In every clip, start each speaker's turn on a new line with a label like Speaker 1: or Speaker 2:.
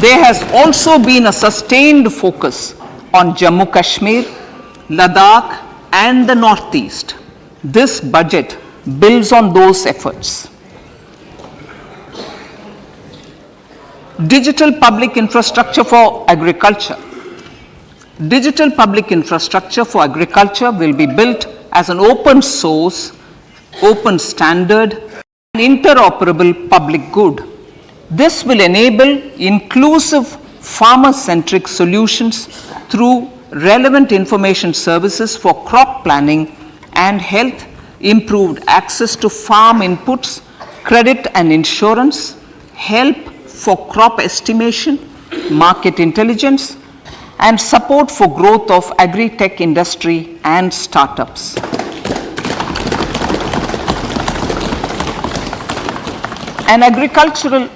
Speaker 1: There has also been a sustained focus on Jammu Kashmir, Ladakh and the Northeast. This budget builds on those efforts. Digital public infrastructure for agriculture. Digital public infrastructure for agriculture will be built as an open source, open standard, and interoperable public good. This will enable inclusive farmer-centric solutions through relevant information services for crop planning and health, improved access to farm inputs, credit and insurance, help for crop estimation, market intelligence, and support for growth of agri-tech industry and startups. An agriculture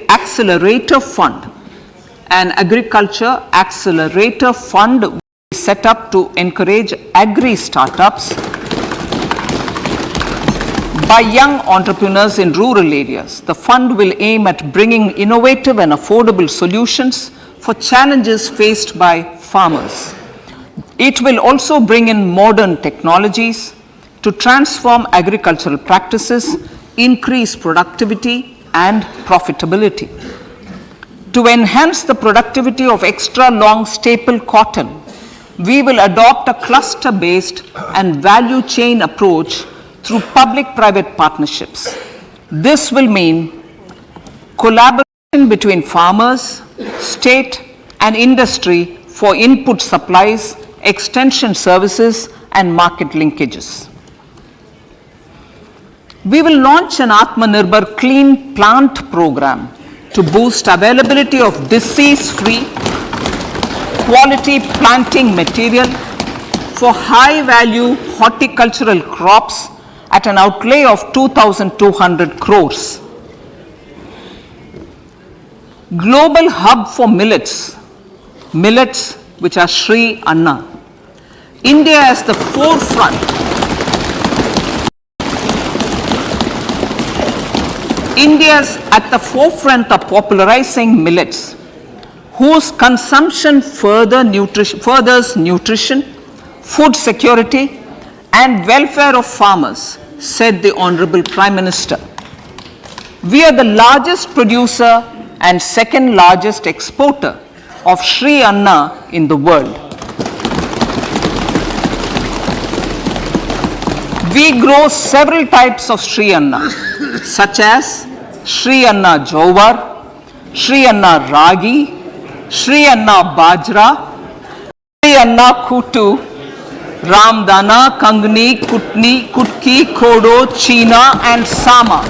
Speaker 1: accelerator fund. An agriculture accelerator fund will be set up to encourage agri startups by young entrepreneurs in rural areas. The fund will aim at bringing innovative and affordable solutions for challenges faced by farmers. It will also bring in modern technologies to transform agricultural practices, increase productivity and profitability. To enhance the productivity of extra long staple cotton, we will adopt a cluster-based and value chain approach through public-private partnerships. This will mean collaboration between farmers, state and industry for input supplies, extension services and market linkages. We will launch an Atmanirbhar Clean Plant program to boost availability of disease-free, quality planting material for high-value horticultural crops at an outlay of 2,200 crores. Global hub for millets, which are Sri Anna. India is the forefront. India is at the forefront of popularizing millets, whose consumption furthers nutrition, food security, and welfare of farmers, said the Honorable Prime Minister. We are the largest producer and second largest exporter of Sri Anna in the world. We grow several types of Sri Anna, such as Sri Anna Jowar, Sri Anna Ragi, Sri Anna Bajra, Sri Anna Kutu, Ramdana, Kangni, Kutni, Kutki, Kodo, China and Sama.